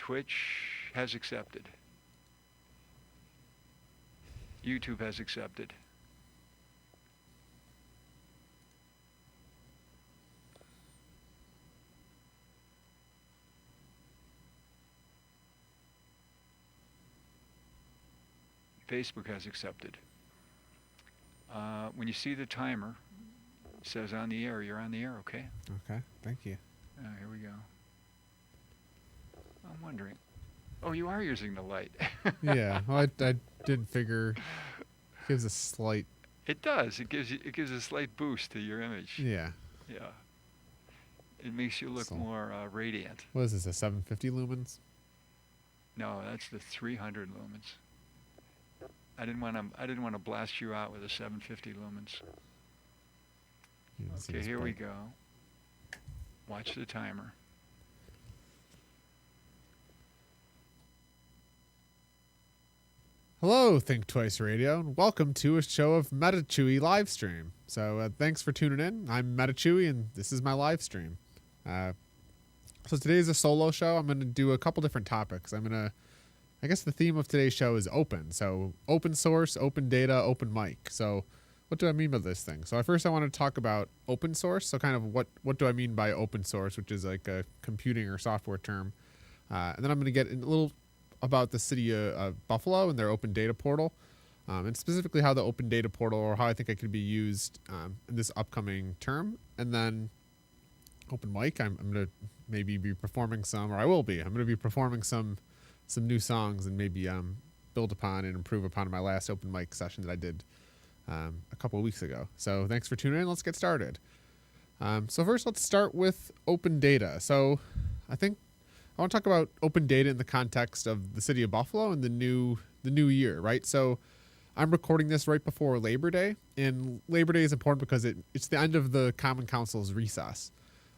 Twitch has accepted. YouTube has accepted. Facebook has accepted. When you see the timer, it says on the air, you're on the air, okay? Okay, thank you. Here we go. I'm wondering. Oh, you are using the light. Yeah, well, I did figure it gives a slight. It does. It gives a slight boost to your image. Yeah. Yeah. It makes you look more radiant. What is this? A 750 lumens? No, that's the 300 lumens. I didn't want to blast you out with a 750 lumens. Okay, here we go. Watch the timer. Hello, Think Twice Radio, and welcome to a show of Metachewy Livestream. So thanks for tuning in. I'm Metachewy, and this is my live stream. So today is a solo show. I'm going to do a couple different topics. I guess the theme of today's show is open. So open source, open data, open mic. So what do I mean by this thing? So first I want to talk about open source. So kind of what do I mean by open source, which is like a computing or software term. And then I'm going to get a little about the city of Buffalo and their open data portal. And specifically how the open data portal, or how I think it could be used in this upcoming term. And then open mic, I'm going to maybe be performing some, or I will be. I'm going to be performing some new songs and maybe build upon and improve upon my last open mic session that I did a couple of weeks ago. So thanks for tuning in. Let's get started. So first, let's start with open data. So I think I want to talk about open data in the context of the city of Buffalo and the new year, right? So I'm recording this right before Labor Day, and Labor Day is important because it's the end of the Common Council's recess.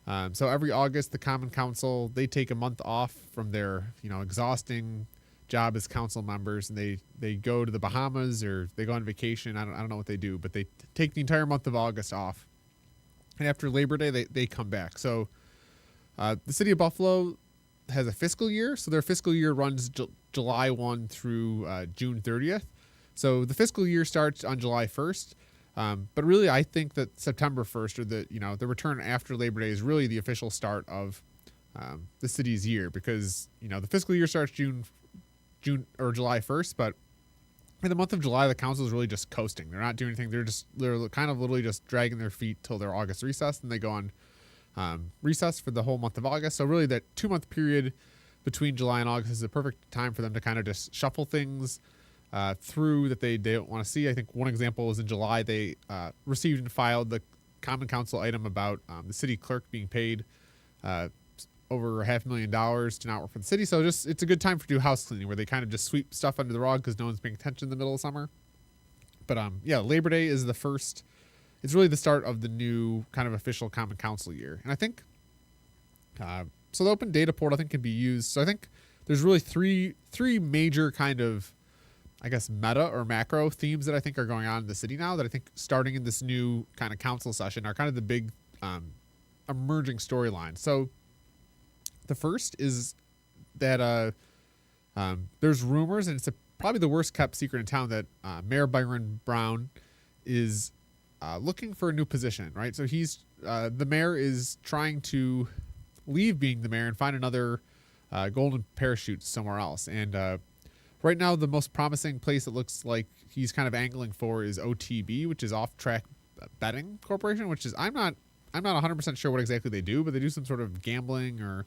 So every August, the Common Council, they take a month off from their, exhausting job as council members, and they go to the Bahamas or they go on vacation. I don't know what they do, but they take the entire month of August off. And after Labor Day, they come back. So the city of Buffalo has a fiscal year. So their fiscal year runs July 1 through June 30th. So the fiscal year starts on July 1st. But really, I think that September 1st, or the return after Labor Day, is really the official start of the city's year, because the fiscal year starts June or July 1st. But in the month of July, the council is really just coasting. They're not doing anything. They're kind of literally just dragging their feet till their August recess, and they go on recess for the whole month of August. So really, that 2-month period between July and August is a perfect time for them to kind of just shuffle things through that they don't want to see. I think one example is in July, they received and filed the Common Council item about the city clerk being paid over $500,000 to not work for the city. So it's a good time to do house cleaning, where they kind of just sweep stuff under the rug because no one's paying attention in the middle of summer. But Labor Day is the first. It's really the start of the new kind of official Common Council year. And I think so the open data portal, I think, can be used. So I think there's really three major kind of, I guess, meta or macro themes that I think are going on in the city now, that I think starting in this new kind of council session are kind of the big emerging storyline. So the first is that there's rumors, and it's probably the worst kept secret in town, that Mayor Byron Brown is looking for a new position, right? So the mayor is trying to leave being the mayor and find another golden parachute somewhere else. And right now, the most promising place it looks like he's kind of angling for is OTB, which is Off Track Betting Corporation, which is I'm not 100% sure what exactly they do, but they do some sort of gambling, or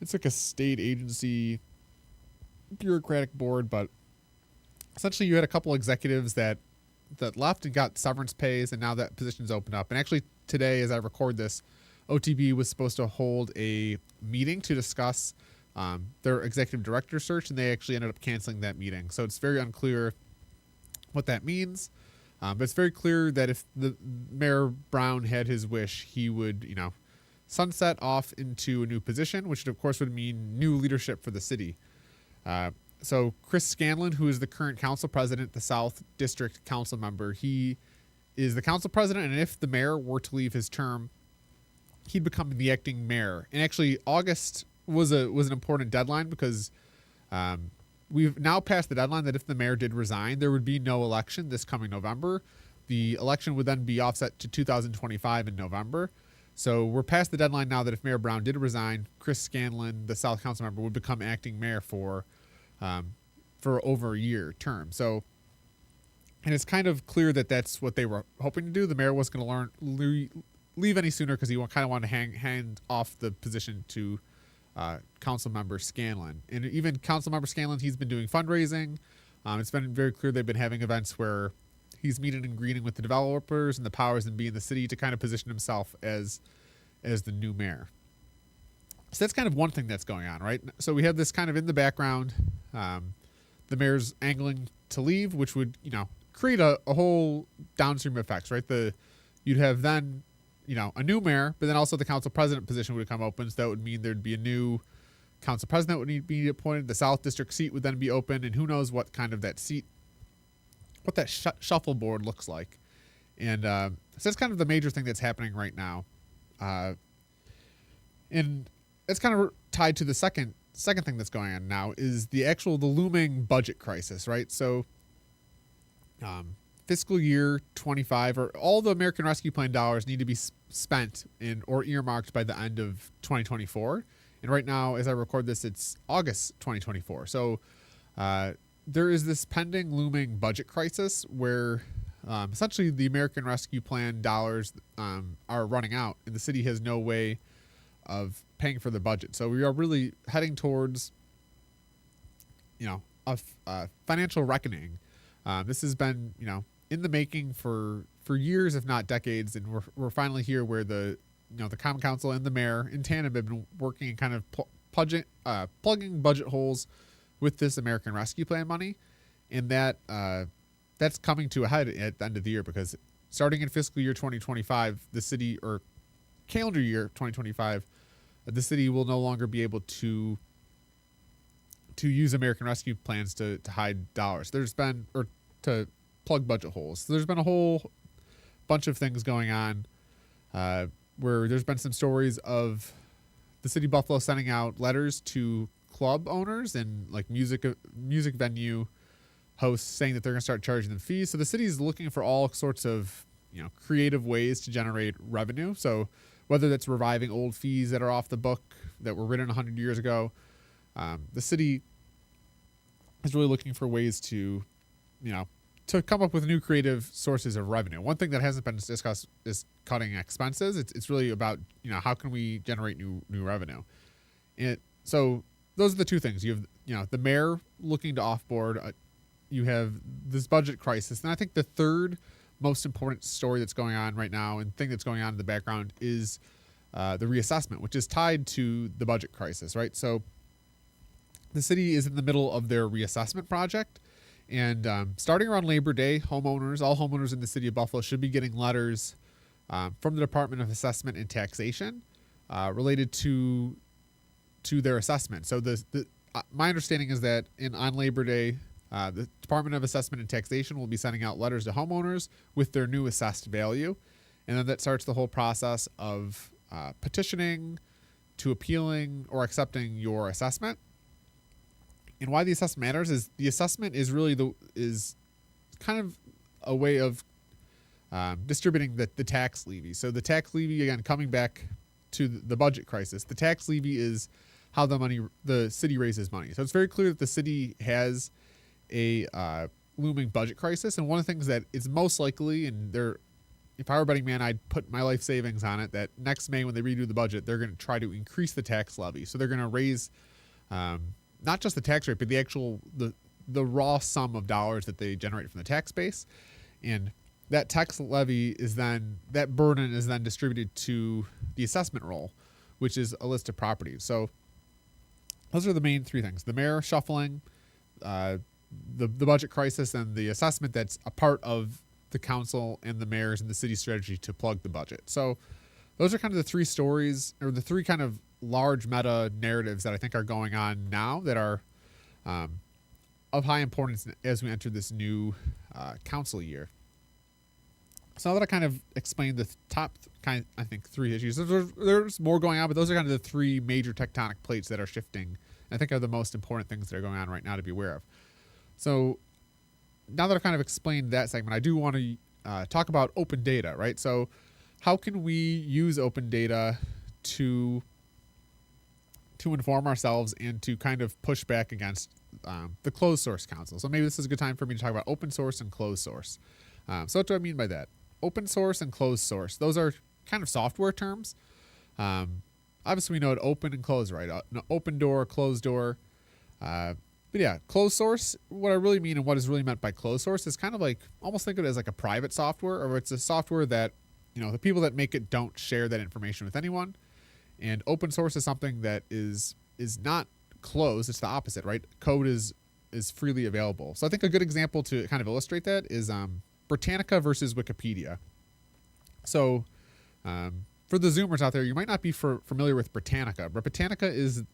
it's like a state agency bureaucratic board. But essentially, you had a couple executives that left and got severance pays, and now that position's opened up. And actually today, as I record this, OTB was supposed to hold a meeting to discuss their executive director search, and they actually ended up canceling that meeting. So it's very unclear what that means. But it's very clear that if the Mayor Brown had his wish, he would, sunset off into a new position, which of course would mean new leadership for the city. So Chris Scanlon, who is the current council president, the South District council member, he is the council president. And if the mayor were to leave his term, he'd become the acting mayor. And actually was an important deadline because we've now passed the deadline that if the mayor did resign, there would be no election this coming November. The election would then be offset to 2025 in November. So we're past the deadline now that if Mayor Brown did resign, Chris Scanlon, the South Council member, would become acting mayor for over a year term. So, and it's kind of clear that that's what they were hoping to do. The mayor wasn't going to leave any sooner because he kind of wanted to hand off the position to Council Member Scanlon. And even Council Member Scanlon, he's been doing fundraising. It's been very clear they've been having events where he's meeting and greeting with the developers and the powers that be in the city to kind of position himself as the new mayor. So that's kind of one thing that's going on, right? So we have this kind of in the background, the mayor's angling to leave, which would, create a whole downstream effects, right? You'd have then, a new mayor, but then also the council president position would come open. So that would mean there'd be a new council president would need to be appointed. The South District seat would then be open, and who knows what kind of that seat, what that shuffleboard looks like. And so that's kind of the major thing that's happening right now. And it's kind of tied to the second thing that's going on now is the looming budget crisis, right? So fiscal year 25, or all the American Rescue Plan dollars need to be spent or earmarked by the end of 2024. And right now, as I record this, it's August 2024. So there is this pending looming budget crisis where essentially the American Rescue Plan dollars are running out, and the city has no way of paying for the budget. So we are really heading towards, a financial reckoning. This has been, in the making for years, if not decades, and we're finally here where the Common Council and the mayor in tandem have been working and kind of plugging budget holes with this American Rescue Plan money, and that's coming to a head at the end of the year because starting in fiscal year 2025, the city, or calendar year 2025, the city will no longer be able to use American Rescue Plans to hide dollars. Or to plug budget holes. So there's been a whole bunch of things going on where there's been some stories of the city of Buffalo sending out letters to club owners and like music venue hosts saying that they're going to start charging them fees. So the city is looking for all sorts of creative ways to generate revenue. So whether that's reviving old fees that are off the book that were written 100 years ago, the city is really looking for ways to come up with new creative sources of revenue. One thing that hasn't been discussed is cutting expenses. It's really about, how can we generate new revenue? So those are the two things. You have, the mayor looking to offboard. You have this budget crisis. And I think the third most important story that's going on right now and thing that's going on in the background is the reassessment, which is tied to the budget crisis, right? So the city is in the middle of their reassessment project. And starting around Labor Day, all homeowners in the city of Buffalo should be getting letters from the Department of Assessment and Taxation related to their assessment. So my understanding is that on Labor Day, the Department of Assessment and Taxation will be sending out letters to homeowners with their new assessed value. And then that starts the whole process of petitioning to appealing or accepting your assessment. And why the assessment matters is the assessment is really is kind of a way of distributing the tax levy. So the tax levy, again, coming back to the budget crisis, the tax levy is how the city raises money. So it's very clear that the city has a looming budget crisis. And one of the things that is most likely, and if I were a betting man, I'd put my life savings on it, that next May when they redo the budget, they're going to try to increase the tax levy. So they're going to raise not just the tax rate, but the raw sum of dollars that they generate from the tax base. And that tax levy that burden is then distributed to the assessment roll, which is a list of properties. So those are the main three things: the mayor shuffling, the budget crisis, and the assessment that's a part of the council and the mayor's and the city's strategy to plug the budget. So those are kind of the three stories, or the three kind of large meta narratives that I think are going on now that are of high importance as we enter this new council year. So now that I kind of explained the top I think 3 issues, there's more going on, but those are kind of the 3 major tectonic plates that are shifting. I think are the most important things that are going on right now to be aware of. So now that I've kind of explained that segment, I do want to talk about open data, right? So how can we use open data to inform ourselves and to kind of push back against the closed source council? So maybe this is a good time for me to talk about open source and closed source. So what do I mean by that? Open source and closed source. Those are kind of software terms. Obviously, we know it open and closed, right? Open door, closed door. But yeah, closed source, what I really mean and what is really meant by closed source is kind of like, almost think of it as like a private software, or it's a software that, the people that make it don't share that information with anyone. And open source is something that is not closed. It's the opposite, right? Code is freely available. So I think a good example to kind of illustrate that is Britannica versus Wikipedia. So for the Zoomers out there, you might not be familiar with Britannica, but Britannica is,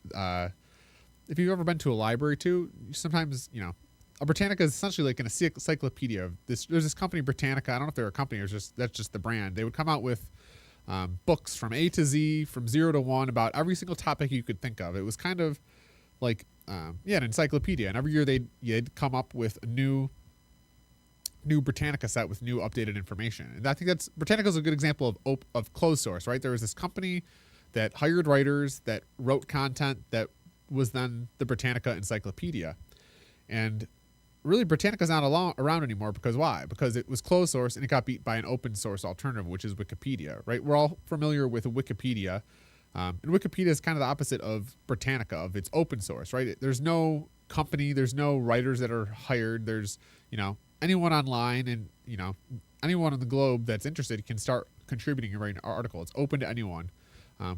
if you've ever been to a library too, sometimes, a Britannica is essentially like an encyclopedia. There's this company, Britannica. I don't know if they're a company or that's just the brand. They would come out with books from A to Z, from 0 to 1, about every single topic you could think of. It was kind of like, an encyclopedia. And every year they'd come up with a new Britannica set with new updated information. And I think Britannica is a good example of closed source, right? There was this company that hired writers that wrote content that was then the Britannica Encyclopedia. And really, Britannica's not around anymore because why? Because it was closed source and it got beat by an open source alternative, which is Wikipedia, right? We're all familiar with Wikipedia. And Wikipedia is kind of the opposite of Britannica, of its open source, right? There's no company, there's no writers that are hired. There's, anyone online and, anyone on the globe that's interested can start contributing and writing an article. It's open to anyone,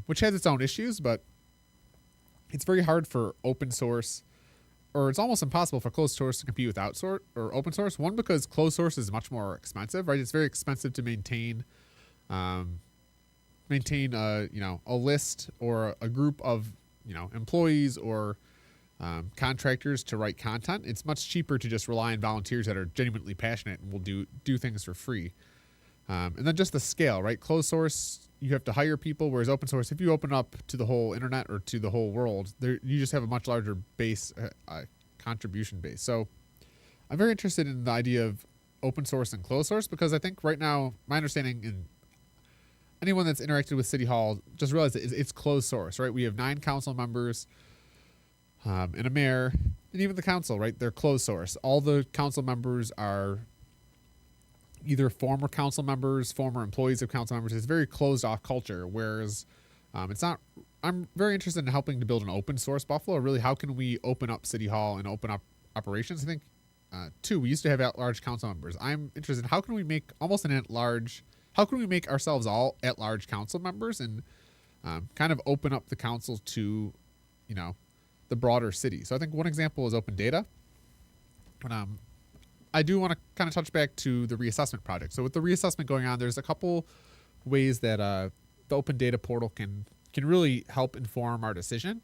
which has its own issues, but it's very hard for open source, or it's almost impossible for closed source to compete with open source. One, because closed source is much more expensive, right? It's very expensive to maintain a list or a group of, employees or contractors to write content. It's much cheaper to just rely on volunteers that are genuinely passionate and will do things for free. And then just the scale, right? Closed source, you have to hire people, whereas open source, if you open up to the whole internet or to the whole world, you just have a much larger base, contribution base. So I'm very interested in the idea of open source and closed source, because I think right now, my understanding, and anyone that's interacted with City Hall just realize that it's closed source, right? We have 9 council members and a mayor, and even the council, right? They're closed source. All the council members are either former council members, former employees of council members. It's a very closed off culture, whereas it's not. I'm very interested in helping to build an open source Buffalo. Really, how can we open up City Hall and open up operations? I think, we used to have at-large council members. I'm interested in how can we make almost an at-large, how can we make ourselves all at-large council members and kind of open up the council to, the broader city. So I think one example is open data. I do want to kind of touch back to the reassessment project. So with the reassessment going on, there's a couple ways that the open data portal can really help inform our decision.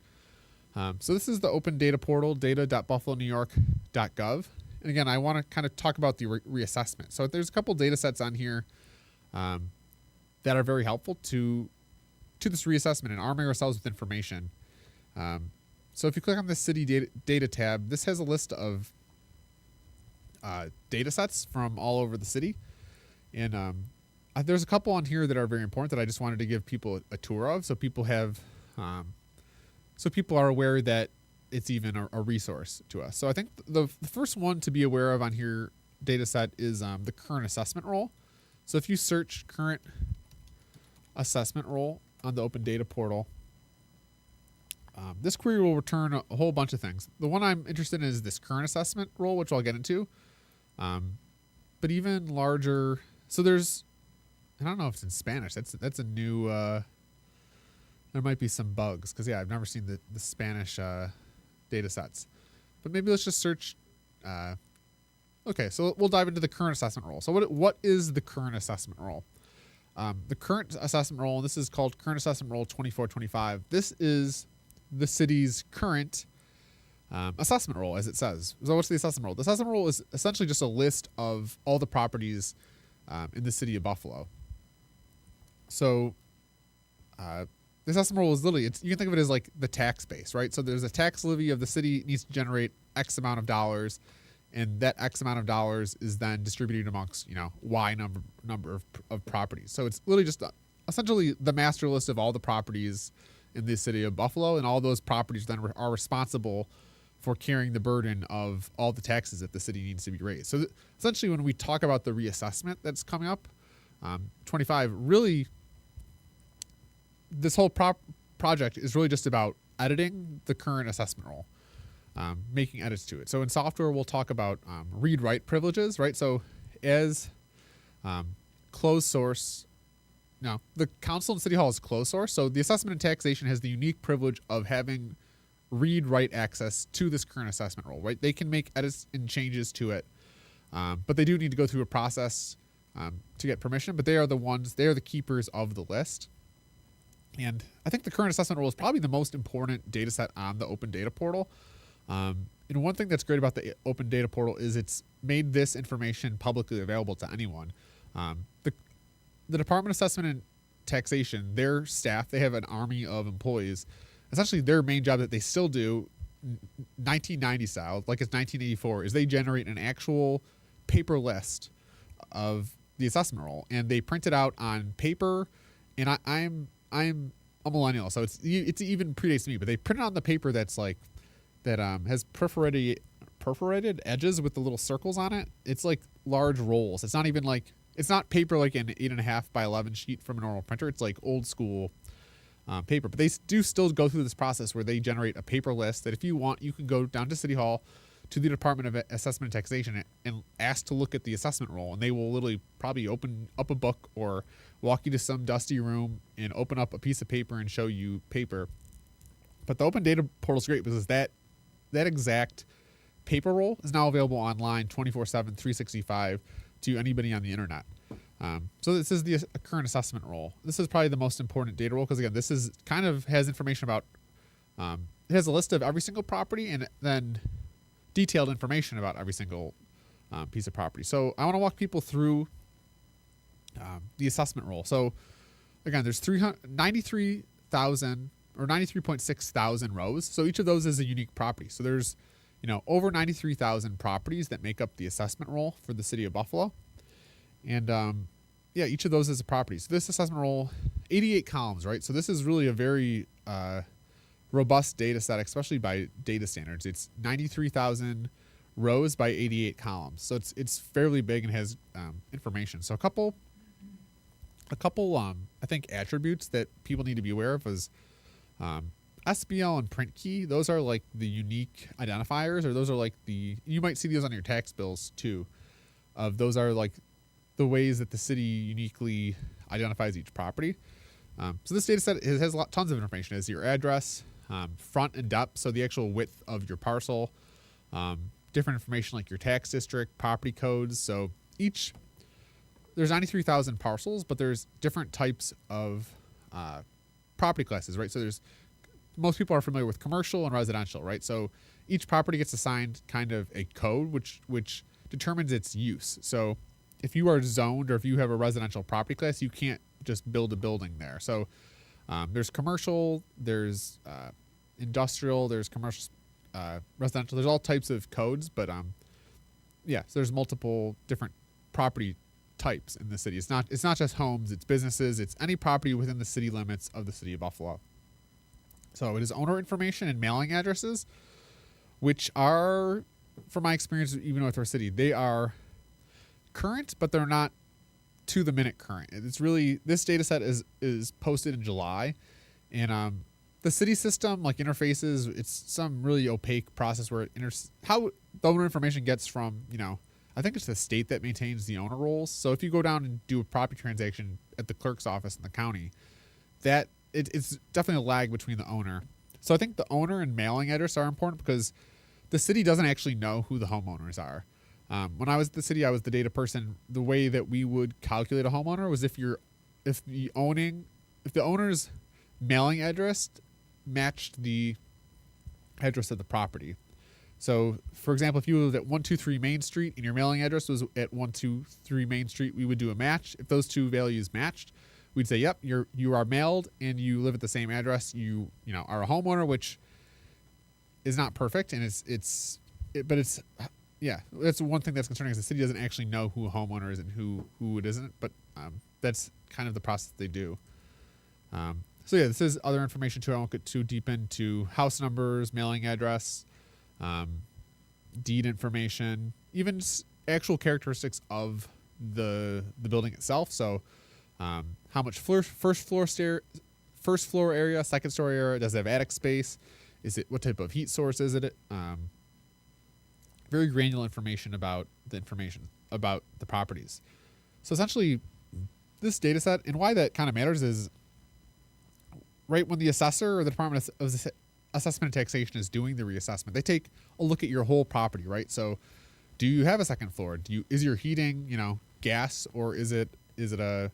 So this is the open data portal, data.buffalonewyork.gov. And again, I want to kind of talk about the reassessment. So there's a couple data sets on here that are very helpful to this reassessment and arming ourselves with information. So if you click on the city data tab, this has a list of data sets from all over the city. And there's a couple on here that are very important that I just wanted to give people a tour of, so people have, so people are aware that it's even a resource to us. So I think the first one to be aware of on here data set is the current assessment role. So if you search current assessment role on the open data portal, this query will return a whole bunch of things. The one I'm interested in is this current assessment role, which I'll get into. But even larger, so there's, I don't know if it's in Spanish. That's a new, there might be some bugs because I've never seen the Spanish data sets. But maybe let's just search. Okay, so we'll dive into the current assessment role. So what is the current assessment role? The current assessment role, and this is called current assessment role 2425. This is the city's current assessment role, as it says. So what's the assessment role? The assessment role is essentially just a list of all the properties in the city of Buffalo. So the assessment roll is literally, you can think of it as like the tax base, right? So there's a tax levy of the city needs to generate X amount of dollars, and that X amount of dollars is then distributed amongst, Y number of properties. So it's literally just essentially the master list of all the properties in the city of Buffalo, and all those properties then are responsible for carrying the burden of all the taxes that the city needs to be raised. So essentially, when we talk about the reassessment that's coming up, 25, really, this whole project is really just about editing the current assessment roll, making edits to it. So in software, we'll talk about read-write privileges, right? So as closed source, the council and city hall is closed source. So the assessment and taxation has the unique privilege of having read-write access to this current assessment roll, right? They can make edits and changes to it, but they do need to go through a process to get permission. But they are the keepers of the list. And I think the current assessment roll is probably the most important data set on the open data portal. And one thing that's great about the open data portal is it's made this information publicly available to anyone. The Department of Assessment and Taxation, their staff, they have an army of employees. Essentially, their main job that they still do, 1990 style, like it's 1984, is they generate an actual paper list of the assessment roll, and they print it out on paper. And I'm a millennial, so it's even predates me, but they print it on the paper that's like that has perforated edges with the little circles on it. It's like large rolls. It's not paper like an 8.5 by 11 sheet from a normal printer. It's like old school paper. But they do still go through this process where they generate a paper list that if you want, you can go down to City Hall to the Department of Assessment and Taxation and ask to look at the assessment roll. And they will literally probably open up a book or walk you to some dusty room and open up a piece of paper and show you paper. But the open data portal is great because that exact paper roll is now available online 24/7, 365 to anybody on the internet. So this is the current assessment roll. This is probably the most important data roll because, again, this is kind of has information about, it has a list of every single property and then detailed information about every single piece of property. So I want to walk people through the assessment roll. So again, there's 93,000 or 93.6 thousand rows. So each of those is a unique property. So there's over 93,000 properties that make up the assessment roll for the city of Buffalo. And each of those is a property. So this assessment roll, 88 columns, right? So this is really a very robust data set, especially by data standards. It's 93,000 rows by 88 columns. So it's fairly big and has information. So a couple I think attributes that people need to be aware of is SBL and print key. Those are like the unique identifiers, or those are like you might see those on your tax bills too. Those are like the ways that the city uniquely identifies each property. So this data set has tons of information. It has your address, front and depth, so the actual width of your parcel, different information like your tax district, property codes. So there's 93,000 parcels, but there's different types of property classes, right? So most people are familiar with commercial and residential, right? So each property gets assigned kind of a code which determines its use. So if you are zoned or if you have a residential property class, you can't just build a building there. So there's commercial, there's industrial, there's commercial, residential. There's all types of codes, but so there's multiple different property types in the city. It's not just homes, it's businesses, it's any property within the city limits of the city of Buffalo. So it is owner information and mailing addresses, which are, from my experience, even with our city, they are current, but they're not to the minute current. It's really, this data set is posted in July, and the city system like interfaces. It's some really opaque process where how the owner information gets from I think it's the state that maintains the owner rolls. So if you go down and do a property transaction at the clerk's office in the county, that it's definitely a lag between the owner. So I think the owner and mailing address are important because the city doesn't actually know who the homeowners are. When I was at the city, I was the data person. The way that we would calculate a homeowner was if the owner's mailing address matched the address of the property. So, for example, if you lived at 123 Main Street and your mailing address was at 123 Main Street, we would do a match. If those two values matched, we'd say, yep, you are mailed and you live at the same address. You are a homeowner, which is not perfect, and but it's that's one thing that's concerning is the city doesn't actually know who a homeowner is and who it isn't. But that's kind of the process they do. So yeah, this is other information too. I won't get too deep into house numbers, mailing address, deed information, even actual characteristics of the building itself. So how much first floor area, second story area, does it have attic space? What type of heat source is it? Very granular information about the properties. So essentially, this data set, and why that kind of matters is right when the assessor or the Department of Assessment and Taxation is doing the reassessment, they take a look at your whole property, right? So do you have a second floor? Is your heating, gas, or is it a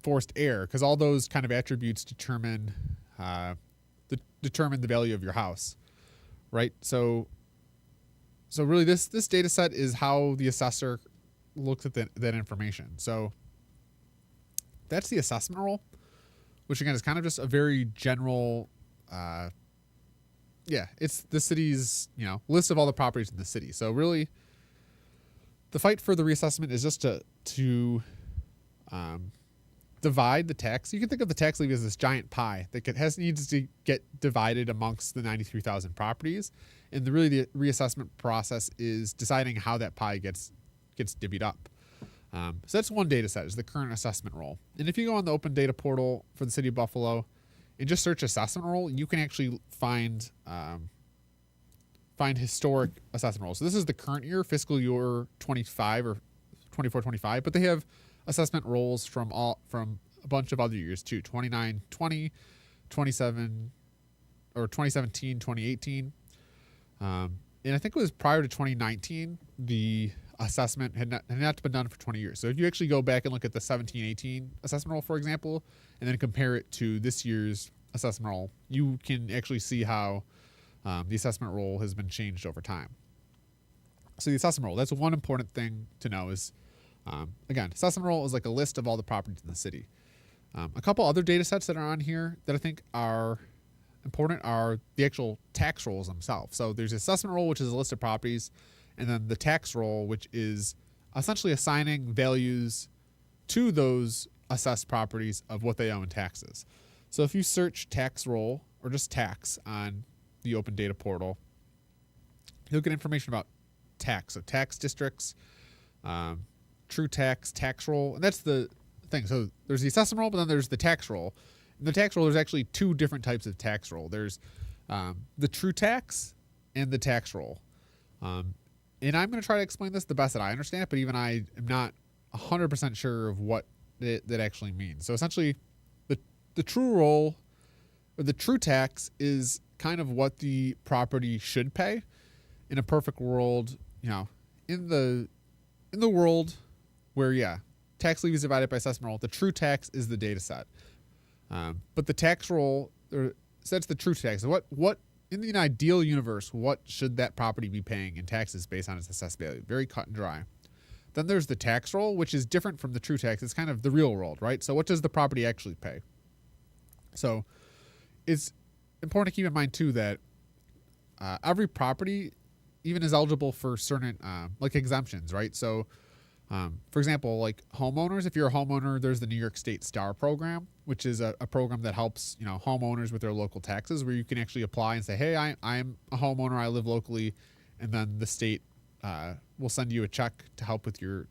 forced air? Because all those kind of attributes determine the value of your house, right? So really this data set is how the assessor looks at that information. So that's the assessment roll, which again is kind of just a very general, it's the city's, list of all the properties in the city. So really the fight for the reassessment is just to divide the tax. You can think of the tax levy as this giant pie that needs to get divided amongst the 93,000 properties. And the reassessment process is deciding how that pie gets divvied up. So that's one data set, is the current assessment roll. And if you go on the open data portal for the city of Buffalo and just search assessment roll, you can actually find historic assessment rolls. So this is the current year, fiscal year 25 or 24-25, but they have assessment rolls from a bunch of other years too, 29, 20, 27, or 2017, 2018. And I think it was prior to 2019, the assessment had not been done for 20 years. So if you actually go back and look at the 17-18 assessment roll, for example, and then compare it to this year's assessment roll, you can actually see how the assessment roll has been changed over time. So the assessment roll, that's one important thing to know is, again, assessment roll is like a list of all the properties in the city. A couple other data sets that are on here that I think are important are the actual tax rolls themselves. So there's the assessment roll, which is a list of properties, and then the tax roll, which is essentially assigning values to those assessed properties of what they owe in taxes. So if you search tax roll or just tax on the open data portal, you'll get information about tax. So tax districts, true tax roll, and that's the thing. So there's the assessment roll, but then there's the tax roll. In the tax roll, there's actually two different types of tax roll. There's the true tax and the tax roll. And I'm going to try to explain this the best that I understand it, but even I am not 100% sure of what that actually means. So essentially, the true roll or the true tax is kind of what the property should pay. In a perfect world, in the world where tax levy is divided by assessment roll, the true tax is the data set. But the tax roll sets the true tax. So what in the ideal universe, what should that property be paying in taxes based on its assessed value? Very cut and dry. Then there's the tax roll, which is different from the true tax. It's kind of the real world, right? So what does the property actually pay? So it's important to keep in mind too that every property even is eligible for certain like exemptions, right? So for example, like homeowners, if you're a homeowner, there's the New York State STAR program, which is a program that helps homeowners with their local taxes, where you can actually apply and say, hey, I'm a homeowner, I live locally, and then the state will send you a check to help with your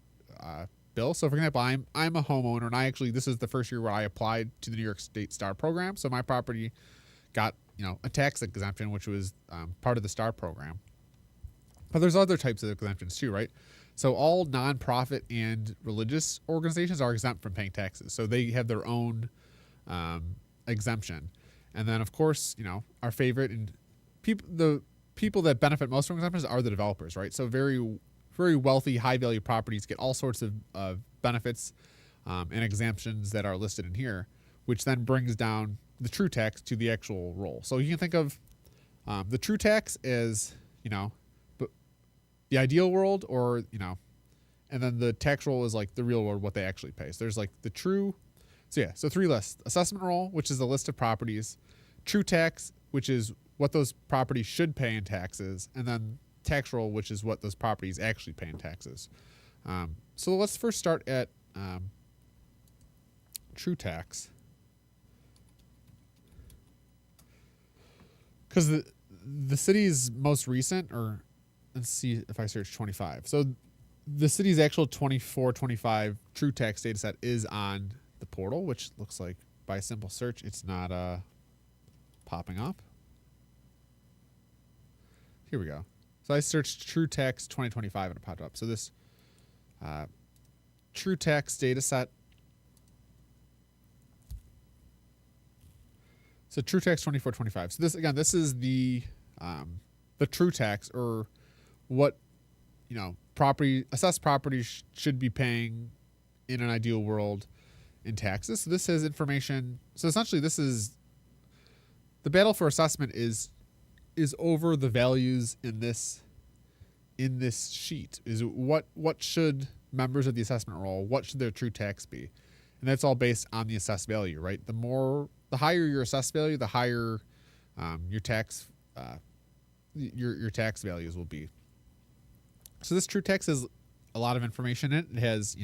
bill. So for example, I'm a homeowner, and this is the first year where I applied to the New York State STAR program, so my property got a tax exemption, which was part of the STAR program. But there's other types of exemptions too, right? So all nonprofit and religious organizations are exempt from paying taxes. So they have their own exemption. And then, of course, our favorite and the people that benefit most from exemptions are the developers, right? So very, very wealthy, high-value properties get all sorts of benefits and exemptions that are listed in here, which then brings down the true tax to the actual roll. So you can think of the true tax as, the ideal world, or, and then the tax roll is like the real world, what they actually pay. So there's like the true. So yeah, so 3 lists: assessment roll, which is a list of properties; true tax, which is what those properties should pay in taxes; and then tax roll, which is what those properties actually pay in taxes. So let's first start at true tax, because the city's most recent, or let's see if I search 25. So the city's actual 24-25 true tax data set is on the portal, which looks like by a simple search it's not popping up. Here we go. So I searched true tax 2025 and it popped up. So this true tax data set. So true tax 24-25. So this is the true tax, or what assessed properties should be paying in an ideal world in taxes. So this has information. So essentially, this is the battle for assessment is over the values in this sheet. Is what should members of the assessment roll, what should their true tax be, and that's all based on the assessed value, right? The higher your assessed value, the higher your tax your tax values will be. So this true tax has a lot of information in it. It has,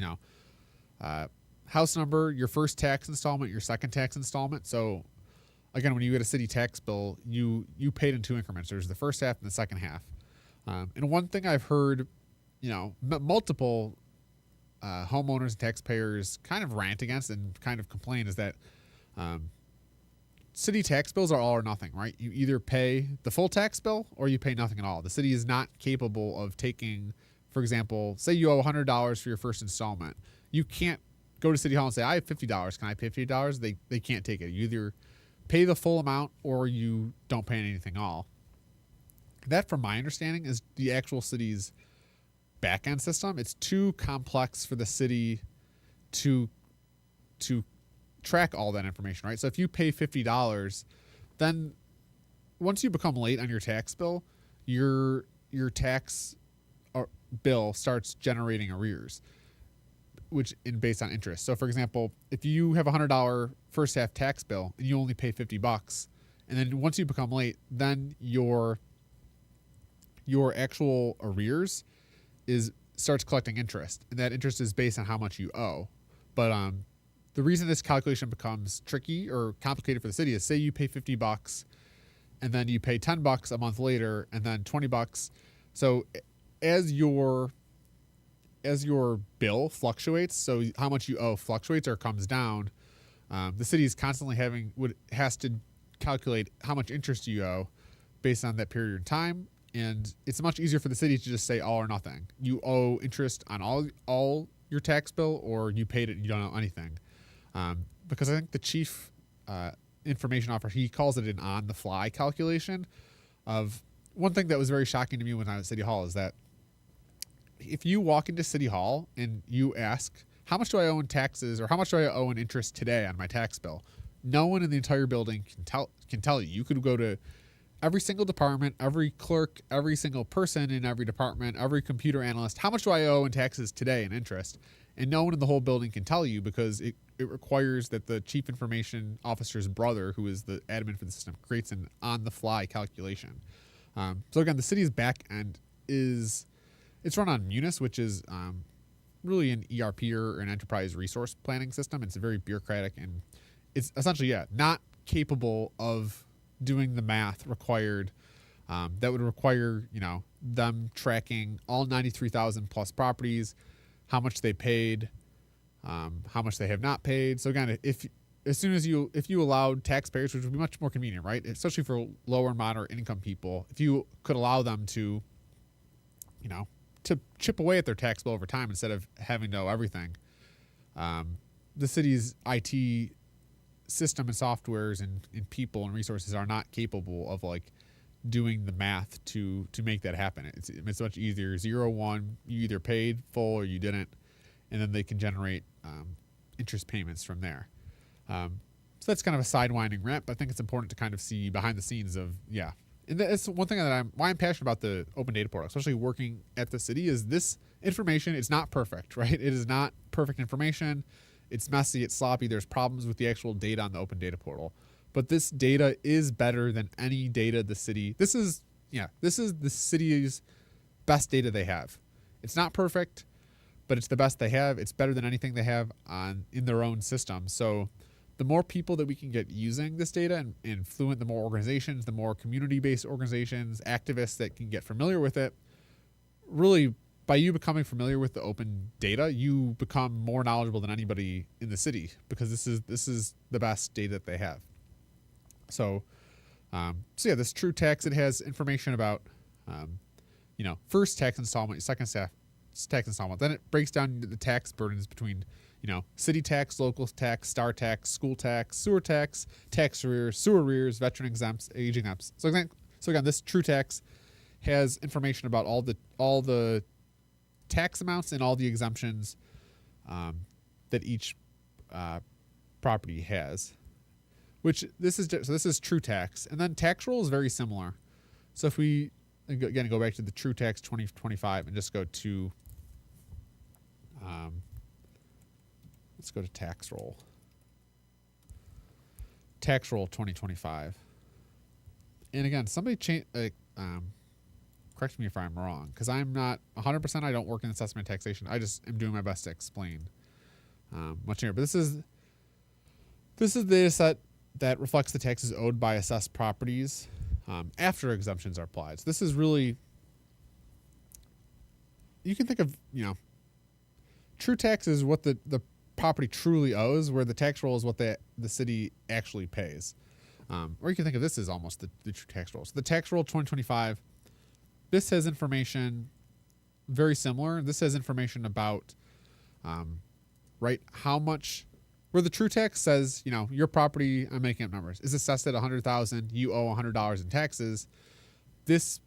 house number, your first tax installment, your second tax installment. So again, when you get a city tax bill, you paid in 2 increments. There's the first half and the second half. And one thing I've heard, multiple homeowners and taxpayers kind of rant against and kind of complain is that city tax bills are all or nothing, right? You either pay the full tax bill or you pay nothing at all. The city is not capable of taking, for example, say you owe $100 for your first installment. You can't go to City Hall and say, I have $50. Can I pay $50? They can't take it. You either pay the full amount or you don't pay anything at all. That, from my understanding, is the actual city's back-end system. It's too complex for the city to track all that information, right? So if you pay $50, then once you become late on your tax bill, your tax bill starts generating arrears, which is based on interest. So for example, if you have a $100 first half tax bill and you only pay $50, and then once you become late, then your actual arrears starts collecting interest, and that interest is based on how much you owe. But the reason this calculation becomes tricky or complicated for the city is, say you pay $50 and then you pay $10 a month later, and then $20. So as your bill fluctuates, so how much you owe fluctuates or comes down, the city is constantly has to calculate how much interest you owe based on that period of time. And it's much easier for the city to just say all or nothing. You owe interest on all your tax bill, or you paid it and you don't owe anything. Because I think the chief information officer, he calls it an on-the-fly calculation of one thing that was very shocking to me when I was at City Hall is that if you walk into City Hall and you ask, how much do I owe in taxes, or how much do I owe in interest today on my tax bill? No one in the entire building can tell you. You could go to every single department, every clerk, every single person in every department, every computer analyst, how much do I owe in taxes today in interest? And no one in the whole building can tell you, because it requires that the chief information officer's brother, who is the admin for the system, creates an on-the-fly calculation. So again, the city's back end it's run on Munis, which is really an ERP or an enterprise resource planning system. It's very bureaucratic, and it's essentially, not capable of doing the math required. That would require, them tracking all 93,000 plus properties, how much they paid, how much they have not paid. So again, if you allowed taxpayers, which would be much more convenient, right? Especially for lower and moderate income people, if you could allow them to, to chip away at their tax bill over time instead of having to know everything. The city's IT system and softwares and people and resources are not capable of doing the math to make that happen. It's much easier. 0, 1, you either paid full or you didn't, and then they can generate interest payments from there. So So that's kind of a sidewinding rant, but I think it's important to kind of see behind the scenes of, yeah. And that's one thing that why I'm passionate about the open data portal, especially working at the city, is this information is not perfect, right? It is not perfect information. It's messy, it's sloppy. There's problems with the actual data on the open data portal. But this data is better than any data the city. This is the city's best data they have. It's not perfect, but it's the best they have. It's better than anything they have in their own system. So the more people that we can get using this data and fluent, the more organizations, the more community-based organizations, activists that can get familiar with it, really, by you becoming familiar with the open data, you become more knowledgeable than anybody in the city, because this is the best data that they have. So this true tax, it has information about, first tax installment, second tax installment. Then it breaks down the tax burdens between, city tax, local tax, star tax, school tax, sewer tax, tax arrears, sewer arrears, veteran exempts, age exempts. So again, this true tax has information about all the tax amounts and all the exemptions that each property has. Which this is true tax, and then tax roll is very similar. So if we again go back to the true tax 2025 and just go to let's go to tax roll. Tax roll 2025. And again, somebody correct me if I'm wrong, because I'm not 100%. I don't work in assessment and taxation. I just am doing my best to explain much here. But this is the data set that reflects the taxes owed by assessed properties after exemptions are applied. So this is really, you can think of, true tax is what the property truly owes, where the tax roll is what the city actually pays. Or you can think of this as almost the true tax roll. So the tax roll 2025, this has information very similar. This has information about, how much, where the true tax says, your property, I'm making up numbers, is assessed at $100,000, you owe $100 in taxes. This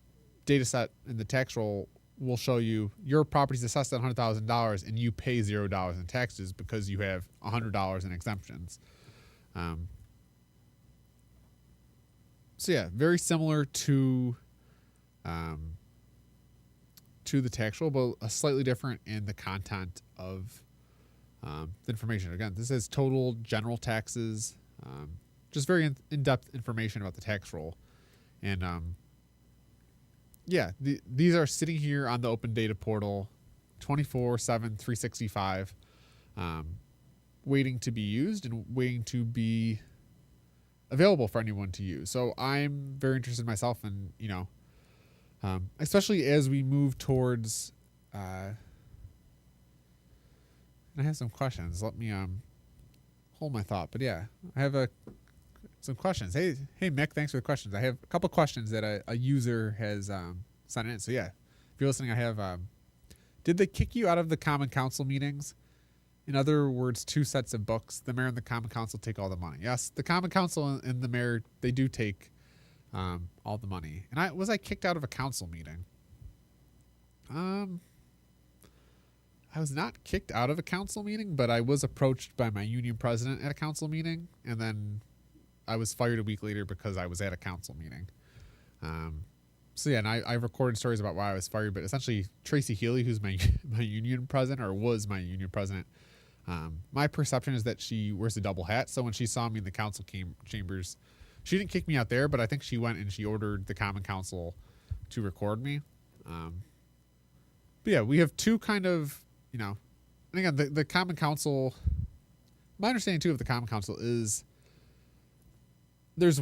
data set in the tax roll will show you your property's assessed at $100,000 and you pay $0 in taxes because you have $100 in exemptions. Very similar to the tax roll, but slightly different in the content of the information. Again, this is total general taxes, just very in-depth information about the tax roll. And these are sitting here on the open data portal 24/7, 365, waiting to be used and waiting to be available for anyone to use. So I'm very interested myself in, especially as we move towards, I have some questions. Let me hold my thought. But yeah, I have some questions. Hey Mick, thanks for the questions. I have a couple questions that a user has sent in. So yeah, if you're listening, I have. Did they kick you out of the Common Council meetings? In other words, 2 sets of books. The mayor and the Common Council take all the money. Yes, the Common Council and the mayor, they do take all the money. And was I kicked out of a council meeting? I was not kicked out of a council meeting, but I was approached by my union president at a council meeting, and then I was fired a week later because I was at a council meeting. And I've recorded stories about why I was fired, but essentially Tracy Healy, who's my union president, or was my union president, my perception is that she wears a double hat. So when she saw me in the council chambers, she didn't kick me out there, but I think she went and she ordered the Common Council to record me. But yeah, we have two kind of, and again, the Common Council, my understanding too of the Common Council is there's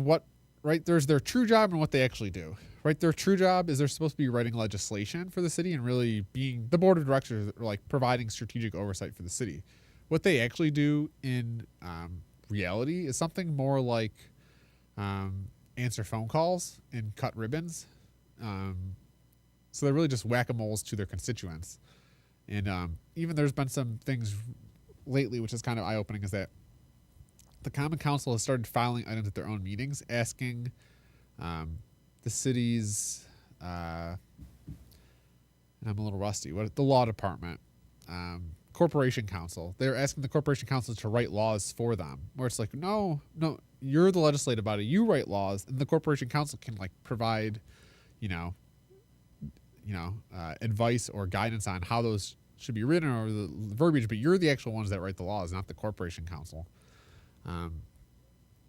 their true job and what they actually do, right? Their true job is they're supposed to be writing legislation for the city and really being the board of directors, like providing strategic oversight for the city. What they actually do in reality is something more like answer phone calls and cut ribbons. So they're really just whack-a-moles to their constituents. And even there's been some things lately, which is kind of eye-opening, is that the Common Council has started filing items at their own meetings, asking the city's, and I'm a little rusty, the law department corporation council. They're asking the corporation council to write laws for them, where it's like, no, you're the legislative body. You write laws, and the corporation council can like provide, advice or guidance on how those should be written or the verbiage. But you're the actual ones that write the laws, not the corporation council.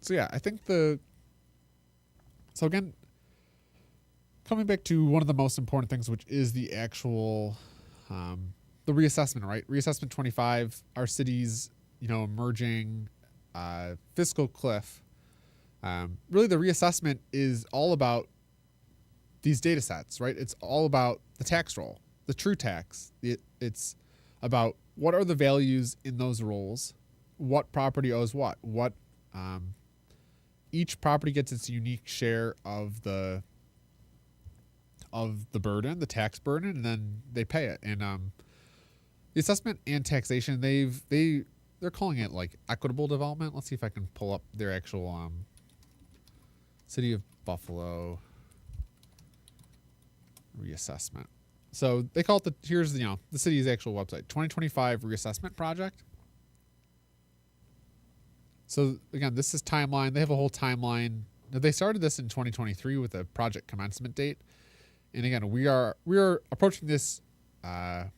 So yeah, I think so again, coming back to one of the most important things, which is the actual, the reassessment, right? Reassessment 25, our city's, emerging fiscal cliff. Really, the reassessment is all about these data sets, right? It's all about the tax roll, the true tax. It's about what are the values in those rolls, what property owes what each property gets its unique share of the burden, the tax burden, and then they pay it. And the assessment and taxation, they're calling it like equitable development. Let's see if I can pull up their actual City of Buffalo reassessment. So they call it here's the city's actual website, 2025 reassessment project. So again, this is timeline. They have a whole timeline. Now, they started this in 2023 with a project commencement date. And again, we are approaching this, let's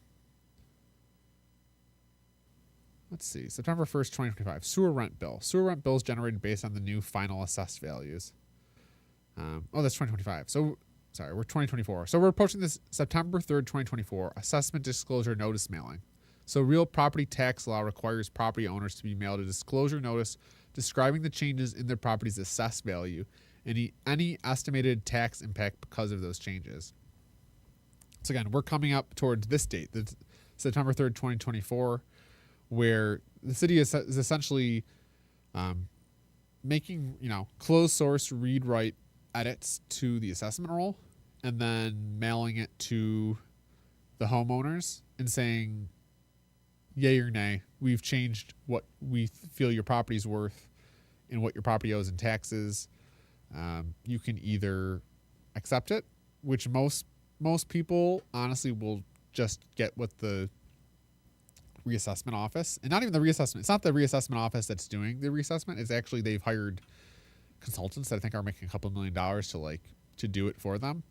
see, September 1st, 2025, sewer rent bill. Sewer rent bills generated based on the new final assessed values. That's 2025. So, sorry, we're 2024. So we're approaching this September 3rd, 2024, assessment disclosure notice mailing. So real property tax law requires property owners to be mailed a disclosure notice describing the changes in their property's assessed value and any estimated tax impact because of those changes. So again, we're coming up towards this date, September 3rd, 2024, where the city is essentially making, closed source read-write edits to the assessment roll and then mailing it to the homeowners and saying, yay or nay, we've changed what we feel your property's worth and what your property owes in taxes. You can either accept it, which most people honestly will just get what the reassessment office, and not even the reassessment. It's not the reassessment office that's doing the reassessment. It's actually they've hired consultants that I think are making a couple $1 million to do it for them.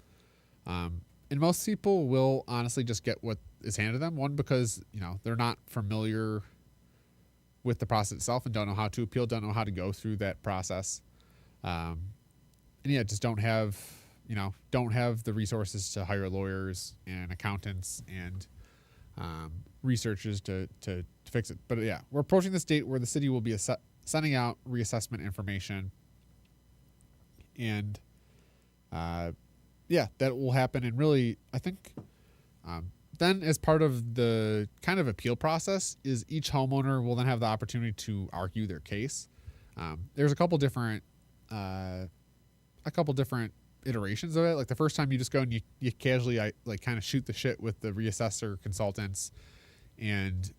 And most people will honestly just get what is handed them. One, because they're not familiar with the process itself and don't know how to appeal, don't know how to go through that process, and just don't have the resources to hire lawyers and accountants and researchers to fix it. But yeah, we're approaching this date where the city will be sending out reassessment information, and that will happen. And really, I think then as part of the kind of appeal process is each homeowner will then have the opportunity to argue their case. There's a couple different iterations of it. Like the first time you just go and you casually kind of shoot the shit with the reassessor consultants, and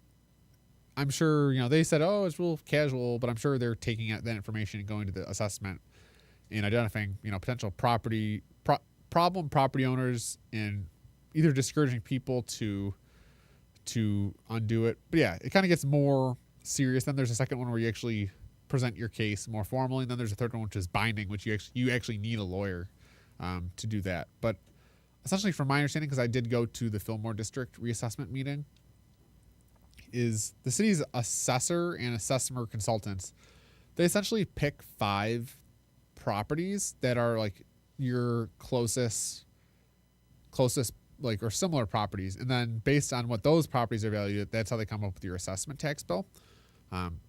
I'm sure they said, oh, it's real casual, but I'm sure they're taking out that information and going to the assessment and identifying potential problem property owners and either discouraging people to undo it. But yeah, it kind of gets more serious. Then there's a second one where you actually present your case more formally, and then there's a third one which is binding, which you actually need a lawyer to do that. But essentially, from my understanding, because I did go to the Fillmore District reassessment meeting, is the city's assessor and assessor consultants, they essentially pick 5 properties that are like your closest or similar properties, and then based on what those properties are valued at, that's how they come up with your assessment tax bill.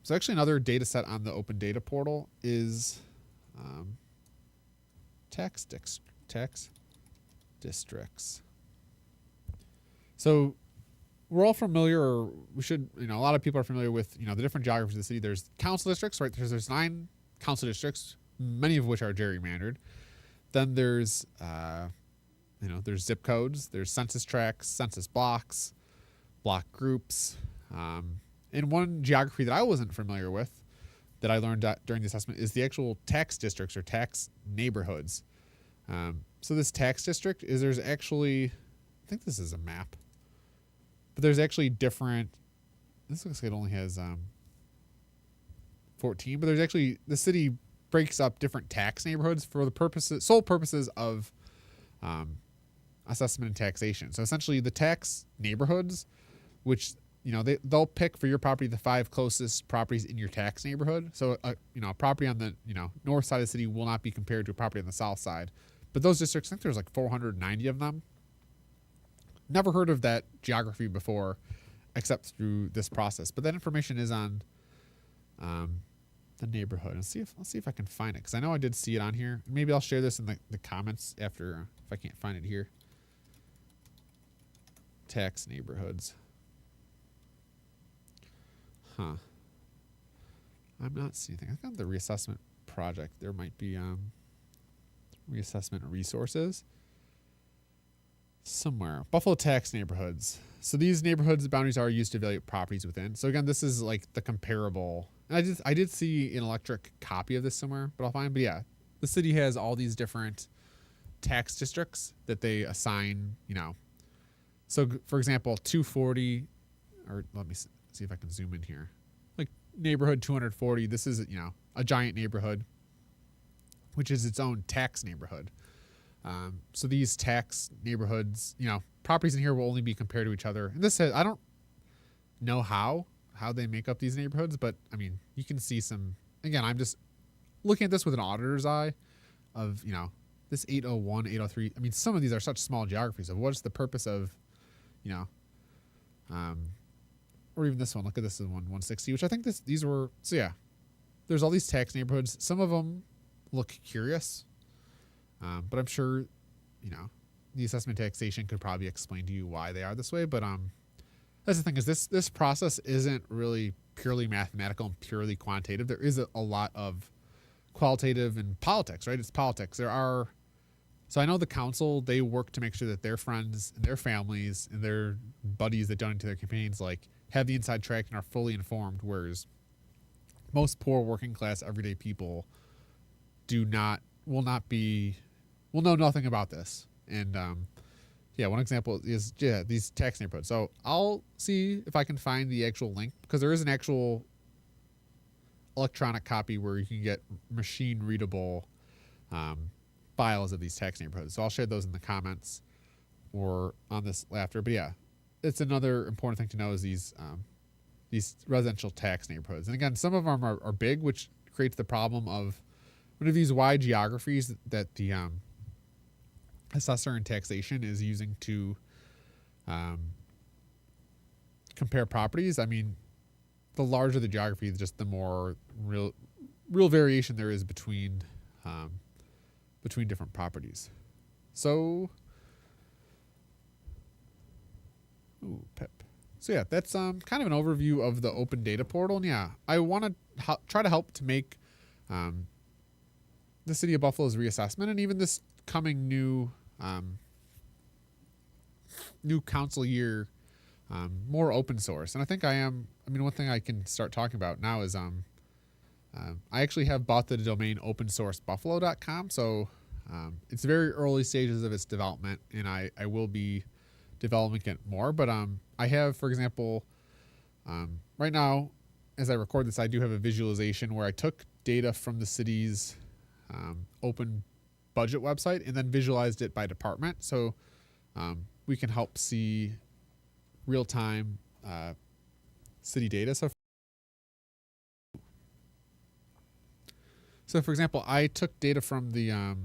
So actually another data set on the open data portal is tax districts. So we're all familiar, or we should, a lot of people are familiar with, the different geographies of the city. There's council districts, right? There's 9 council districts, many of which are gerrymandered. Then there's, there's zip codes, there's census tracts, census blocks, block groups. And one geography that I wasn't familiar with that I learned during the assessment is the actual tax districts or tax neighborhoods. So this tax district there's actually, I think this is a map, but there's actually different this looks like it only has 14, but there's actually, the city breaks up different tax neighborhoods for the sole purposes of assessment and taxation. So essentially the tax neighborhoods, which, they'll pick for your property the 5 closest properties in your tax neighborhood. So, a property on the, north side of the city will not be compared to a property on the south side. But those districts, I think there's like 490 of them. Never heard of that geography before, except through this process. But that information is on the neighborhood. Let's see if I can find it, because I know I did see it on here. Maybe I'll share this in the comments after, if I can't find it here. Tax neighborhoods. Huh. I'm not seeing anything. I think on the reassessment project there might be reassessment resources somewhere. Buffalo tax neighborhoods. So these neighborhoods boundaries are used to evaluate properties within. So again, this is like the comparable. And I did see an electric copy of this somewhere, but I'll find. But yeah, the city has all these different tax districts that they assign. So for example, 240, or let me see if I can zoom in here. Like neighborhood 240. This is a giant neighborhood, which is its own tax neighborhood. So these tax neighborhoods, properties in here will only be compared to each other. And this says, I don't know how they make up these neighborhoods, but I mean, you can see some, again, I'm just looking at this with an auditor's eye of, this 801, 803. I mean, some of these are such small geographies of what's the purpose of, or even this one, look at this one, 160, which I think these were, so yeah, there's all these tax neighborhoods. Some of them look curious. But I'm sure, the assessment taxation could probably explain to you why they are this way. But that's the thing, is this process isn't really purely mathematical and purely quantitative. There is a lot of qualitative and politics, right? It's politics. So I know the council, they work to make sure that their friends and their families and their buddies that donate to their campaigns have the inside track and are fully informed, whereas most poor working class everyday people will know nothing about this. And one example is these tax neighborhoods. So I'll see if I can find the actual link, because there is an actual electronic copy where you can get machine readable files of these tax neighborhoods. So I'll share those in the comments or on this after. But yeah, it's another important thing to know is these residential tax neighborhoods. And again, some of them are big, which creates the problem of one of these wide geographies that the assessor and taxation is using to compare properties. I mean, the larger the geography, just the more real variation there is between different properties. So, pip. So yeah, that's kind of an overview of the open data portal. And yeah, I want to try to help to make the city of Buffalo's reassessment and even this coming new council year more open source. And I think I am. I mean, one thing I can start talking about now is I actually have bought the domain opensourcebuffalo.com. So it's very early stages of its development, and I will be developing it more. But I have, for example, right now, as I record this, I do have a visualization where I took data from the city's open budget website and then visualized it by department. So we can help see real-time city data. So for example, I took data from the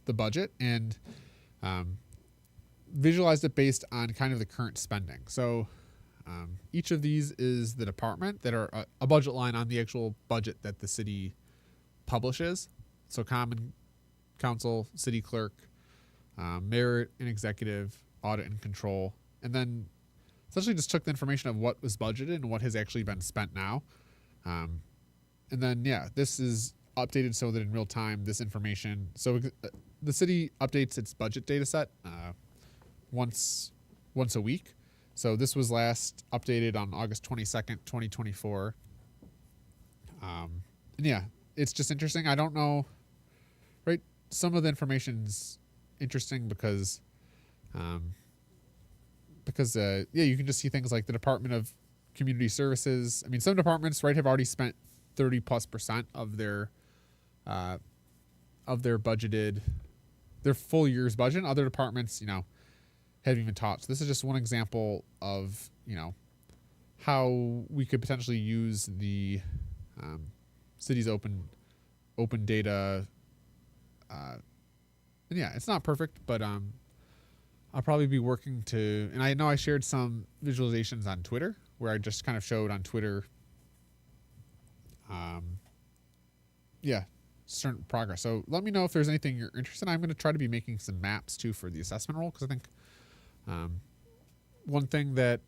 budget and visualized it based on kind of the current spending. So each of these is the department that are a budget line on the actual budget that the city publishes. So common council, city clerk, mayor and executive, audit and control, and then essentially just took the information of what was budgeted and what has actually been spent now. And then, yeah, this is updated so that in real time, this information, so the city updates its budget data set once a week. So this was last updated on August 22nd, 2024. And yeah, it's just interesting. I don't know, right? Some of the information's interesting because yeah, you can just see things like the Department of community services. I mean, some departments, right, have already spent 30+% of their budgeted, their full year's budget. Other departments, haven't even taught. So this is just one example of, how we could potentially use the city's open data. And yeah, it's not perfect, but I'll probably be working to, and I know I shared some visualizations on Twitter where I just kind of showed on Twitter, certain progress. So let me know if there's anything you're interested in. I'm going to try to be making some maps too for the assessment role, because I think one thing that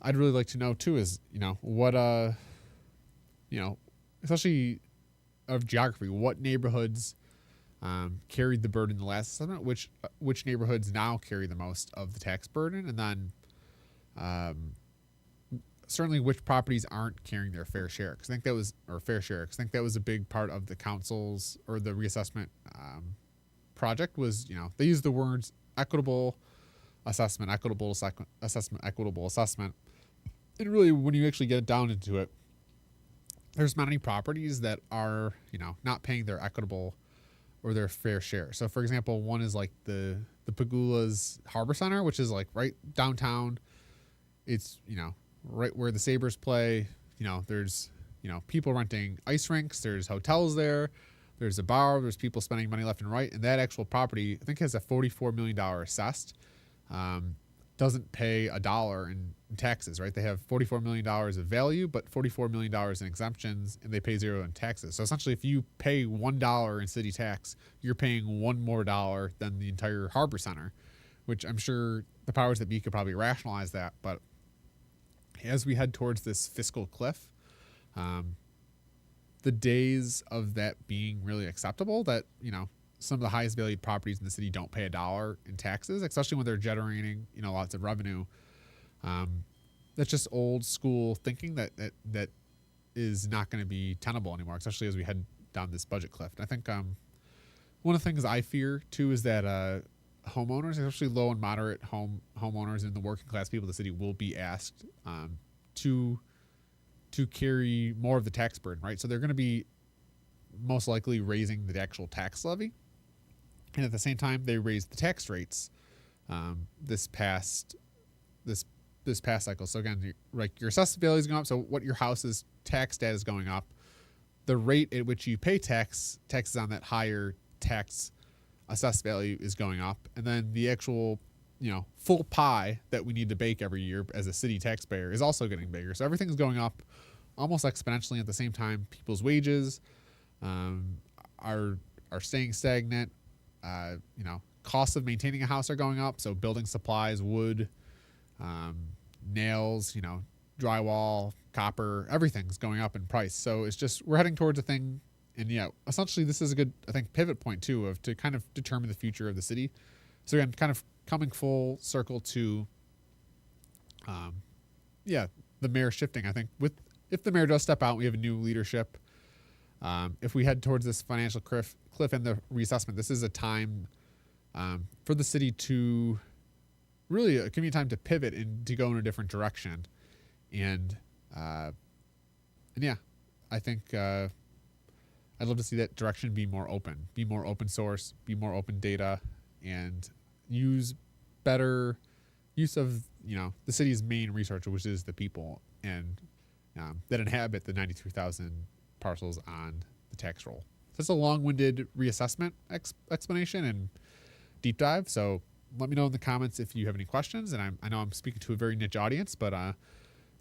I'd really like to know too is, what, especially of geography, what neighborhoods carried the burden in the last assessment, which neighborhoods now carry the most of the tax burden, and then certainly which properties aren't carrying their fair share. Because I think that was, I think that was a big part of the council's or the reassessment project was, they used the words equitable assessment, equitable assessment, equitable assessment. And really, when you actually get down into it, there's many properties that are, not paying their equitable or their fair share. So, for example, one is like the Pagula's Harbor Center, which is like right downtown. It's, right where the Sabres play. There's, people renting ice rinks. There's hotels there. There's a bar. There's people spending money left and right. And that actual property, I think, has a $44 million assessed. Doesn't pay $1 in taxes, right? They have $44 million of value, but $44 million in exemptions, and they pay $0 in taxes. So essentially, if you pay $1 in city tax, you're paying $1 more than the entire Harbor Center, which I'm sure the powers that be could probably rationalize that. But as we head towards this fiscal cliff, the days of that being really acceptable, that, some of the highest valued properties in the city don't pay $1 in taxes, especially when they're generating, lots of revenue. That's just old school thinking that is not going to be tenable anymore, especially as we head down this budget cliff. And I think one of the things I fear too is that homeowners, especially low and moderate homeowners and the working class people of the city, will be asked to carry more of the tax burden, right? So they're going to be most likely raising the actual tax levy. And at the same time, they raised the tax rates this past cycle. So again, your assessed value is going up. So what your house's taxed at is going up. The rate at which you pay taxes on that higher tax assessed value is going up. And then the actual, full pie that we need to bake every year as a city taxpayer is also getting bigger. So everything's going up almost exponentially. At the same time, people's wages are staying stagnant. Costs of maintaining a house are going up. So building supplies, wood, nails, drywall, copper, everything's going up in price. So it's just, we're heading towards a thing. And essentially this is a good, I think, pivot point too, to kind of determine the future of the city. So again, kind of coming full circle to, the mayor shifting. I think if the mayor does step out, we have a new leadership. If we head towards this financial cliff and the reassessment, this is a time for the city to really give me time to pivot and to go in a different direction. And I think I'd love to see that direction be more open source, be more open data, and use better use of the city's main resource, which is the people and that inhabit the 93,000 parcels on the tax roll. So it's a long-winded reassessment explanation and deep dive. So let me know in the comments if you have any questions. And I know I'm speaking to a very niche audience, but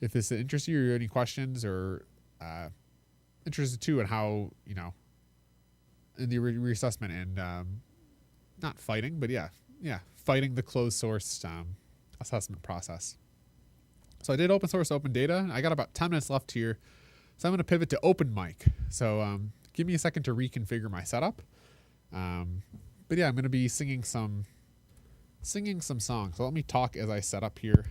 if this interests you or you have any questions or interested too in how, in the reassessment and not fighting, but fighting the closed source assessment process. So I did open source open data. I got about 10 minutes left here. So I'm going to pivot to open mic. So give me a second to reconfigure my setup. I'm going to be singing some songs. So let me talk as I set up here.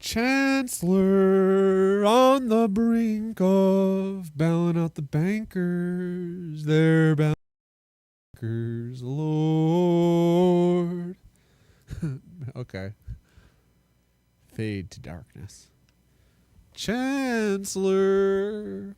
Chancellor on the brink of bailing out the bankers. They're bankers, Lord. Okay. Fade to darkness. Chancellor